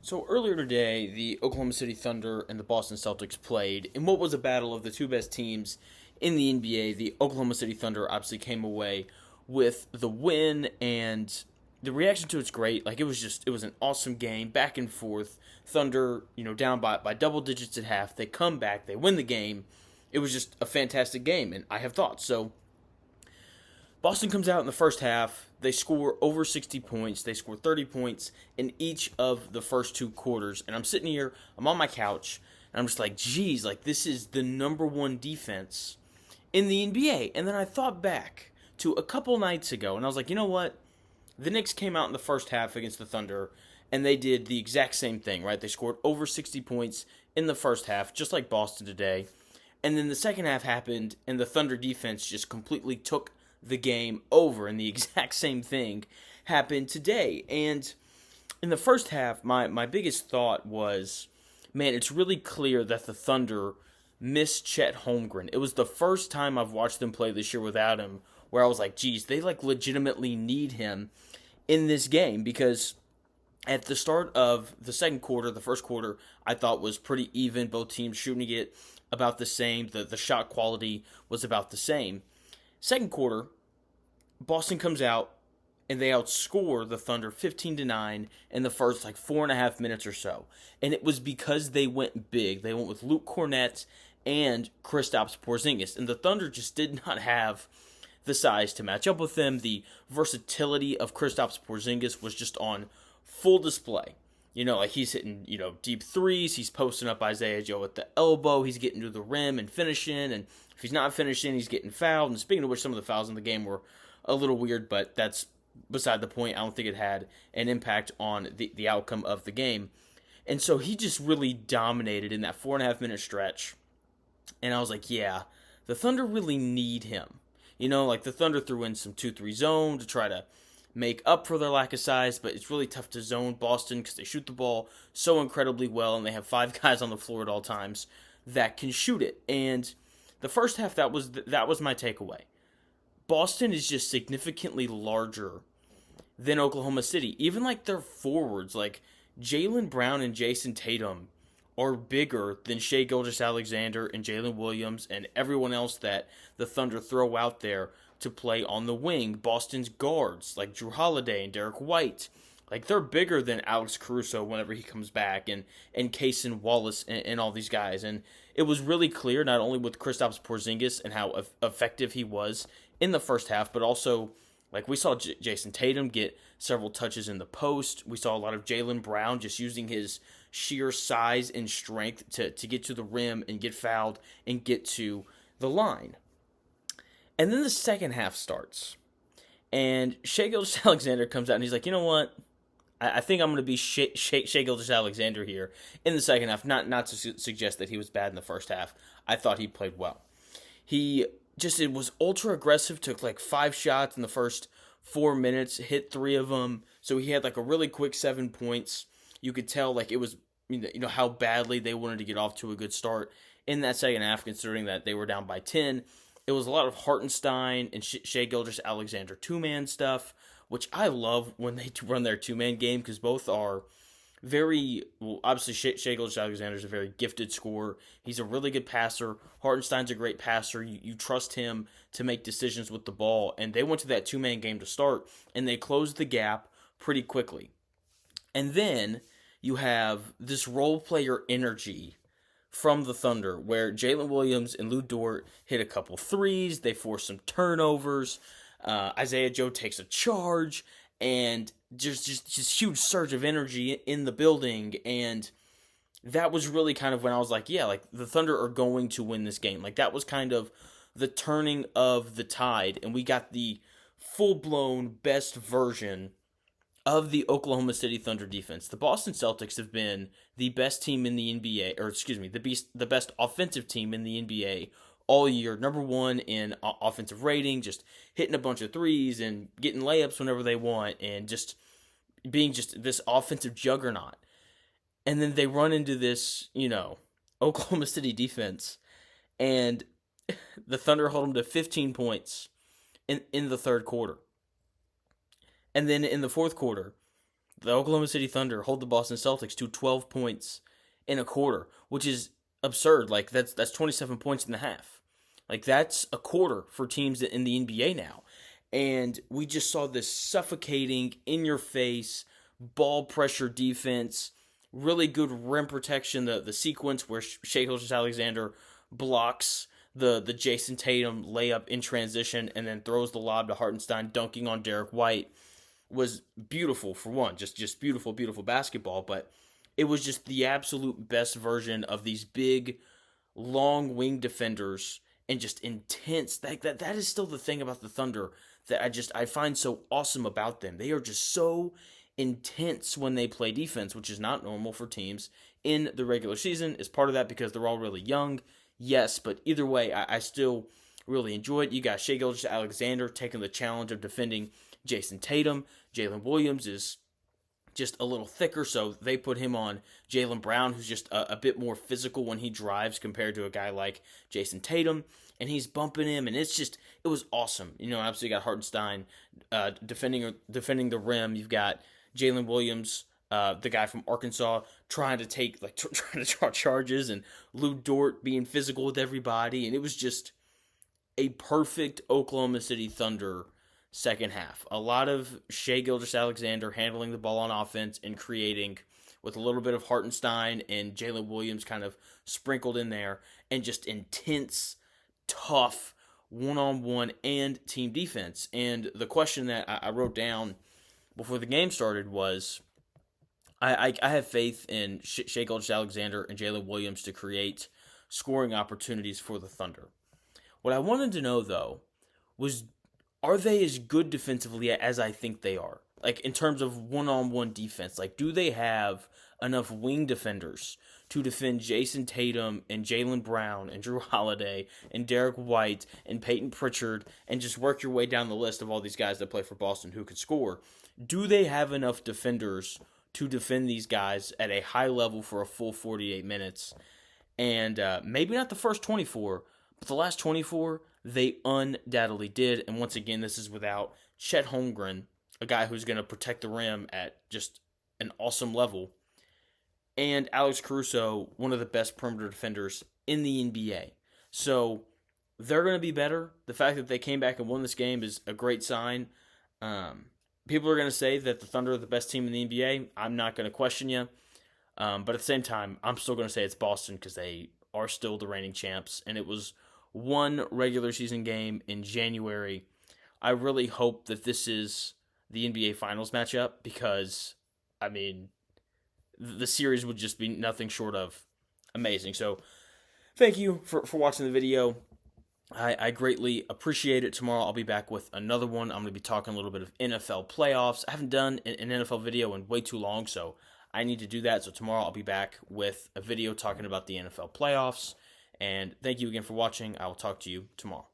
So earlier today, the Oklahoma City Thunder and the Boston Celtics played in what was a battle of the two best teams in the NBA. The Oklahoma City Thunder obviously came away with the win, and the reaction to it's great. It was an awesome game, back and forth. Thunder, down by double digits at half. They come back, they win the game. It was just a fantastic game, and I have thoughts. So Boston comes out in the first half. They score over 60 points. They score 30 points in each of the first two quarters. And I'm sitting here, I'm on my couch, and I'm just like, geez, like this is the number one defense in the NBA. And then I thought back to a couple nights ago, and I was like, you know what? The Knicks came out in the first half against the Thunder, and they did the exact same thing, right? They scored over 60 points in the first half, just like Boston today. And then the second half happened, and the Thunder defense just completely took the game over, and the exact same thing happened today. And in the first half, my biggest thought was, man, it's really clear that the Thunder miss Chet Holmgren. It was the first time I've watched them play this year without him where I was like, geez, they legitimately need him in this game, because at the start of the second quarter, the first quarter, I thought was pretty even. Both teams shooting it about the same. The shot quality was about the same. Second quarter, Boston comes out and they outscore the Thunder 15-9 in the first 4.5 minutes or so. And it was because they went big. They went with Luke Kornet and Kristaps Porzingis. And the Thunder just did not have the size to match up with them. The versatility of Kristaps Porzingis was just on full display. He's hitting, deep threes. He's posting up Isaiah Joe at the elbow. He's getting to the rim and finishing. And if he's not finishing, he's getting fouled. And speaking of which, some of the fouls in the game were a little weird, but that's beside the point. I don't think it had an impact on the outcome of the game. And so he just really dominated in that 4.5 minute stretch. And I was like, yeah, the Thunder really need him. The Thunder threw in some 2-3 zone to try to make up for their lack of size, but it's really tough to zone Boston because they shoot the ball so incredibly well, and they have 5 guys on the floor at all times that can shoot it. And the first half, that was my takeaway. Boston is just significantly larger than Oklahoma City. Even their forwards, like Jaylen Brown and Jason Tatum, are bigger than Shai Gilgeous-Alexander and Jalen Williams and everyone else that the Thunder throw out there to play on the wing. Boston's guards, like Drew Holiday and Derek White, they're bigger than Alex Caruso whenever he comes back, and Kaysen Wallace and all these guys. And it was really clear, not only with Kristaps Porzingis and how effective he was in the first half, but also we saw Jason Tatum get several touches in the post. We saw a lot of Jaylen Brown just using his sheer size and strength to get to the rim and get fouled and get to the line. And then the second half starts, and Shai Gilgeous-Alexander comes out and he's like, you know what? I think I'm going to be Shai Gilgeous-Alexander here in the second half. Not to suggest that he was bad in the first half. I thought he played well. It was ultra aggressive, took 5 shots in the first 4 minutes, hit 3 of them. So he had a really quick 7 points. You could tell it was, how badly they wanted to get off to a good start in that second half, considering that they were down by 10. It was a lot of Hartenstein and Shai Gilgeous-Alexander two-man stuff, which I love when they run their two-man game, because both are obviously Shai Gilgeous-Alexander is a very gifted scorer. He's a really good passer. Hartenstein's a great passer. You trust him to make decisions with the ball. And they went to that two-man game to start, and they closed the gap pretty quickly. And then you have this role player energy from the Thunder, where Jalen Williams and Lou Dort hit a couple threes. They force some turnovers. Isaiah Joe takes a charge, and just huge surge of energy in the building. And that was really kind of when I was like, yeah, the Thunder are going to win this game. That was kind of the turning of the tide, and we got the full-blown best version of the Oklahoma City Thunder defense. The Boston Celtics have been the best team in the NBA, the best offensive team in the NBA all year. Number 1 in offensive rating, just hitting a bunch of threes and getting layups whenever they want, and just being just this offensive juggernaut. And then they run into this, Oklahoma City defense, and the Thunder hold them to 15 points in the third quarter. And then in the fourth quarter, the Oklahoma City Thunder hold the Boston Celtics to 12 points in a quarter, which is absurd. Like that's 27 points in the half. Like that's a quarter for teams in the NBA now. And we just saw this suffocating, in your face, ball pressure defense, really good rim protection, the sequence where Shai Gilgeous-Alexander blocks the Jason Tatum layup in transition and then throws the lob to Hartenstein, dunking on Derek White, was beautiful for one. Just beautiful, beautiful basketball. But it was just the absolute best version of these big, long wing defenders and just intense. That is still the thing about the Thunder that I find so awesome about them. They are just so intense when they play defense, which is not normal for teams in the regular season. Is part of that because they're all really young? Yes, but either way, I still really enjoy it. You got Shai Gilgeous-Alexander taking the challenge of defending Jason Tatum. Jalen Williams is just a little thicker, so they put him on Jaylen Brown, who's just a bit more physical when he drives compared to a guy like Jason Tatum, and he's bumping him, and it was awesome. Obviously you got Hartenstein defending the rim. You've got Jalen Williams, the guy from Arkansas, trying to draw charges, and Lou Dort being physical with everybody, and it was just a perfect Oklahoma City Thunder second half. A lot of Shai Gilgeous-Alexander handling the ball on offense and creating, with a little bit of Hartenstein and Jalen Williams kind of sprinkled in there, and just intense, tough one-on-one and team defense. And the question that I wrote down before the game started was, I have faith in Shai Gilgeous-Alexander and Jalen Williams to create scoring opportunities for the Thunder. What I wanted to know, though, was, are they as good defensively as I think they are? Like, in terms of one-on-one defense, like, do they have enough wing defenders to defend Jason Tatum and Jaylen Brown and Drew Holiday and Derek White and Peyton Pritchard, and just work your way down the list of all these guys that play for Boston who can score? Do they have enough defenders to defend these guys at a high level for a full 48 minutes? And maybe not the first 24, but the last 24, they undoubtedly did. And once again, this is without Chet Holmgren, a guy who's going to protect the rim at just an awesome level, and Alex Caruso, one of the best perimeter defenders in the NBA. So they're going to be better. The fact that they came back and won this game is a great sign. People are going to say that the Thunder are the best team in the NBA. I'm not going to question you. But at the same time, I'm still going to say it's Boston because they are still the reigning champs. And it was one regular season game in January. I really hope that this is the NBA Finals matchup because, the series would just be nothing short of amazing. So thank you for watching the video. I greatly appreciate it. Tomorrow I'll be back with another one. I'm going to be talking a little bit of NFL playoffs. I haven't done an NFL video in way too long, so I need to do that. So tomorrow I'll be back with a video talking about the NFL playoffs. And thank you again for watching. I will talk to you tomorrow.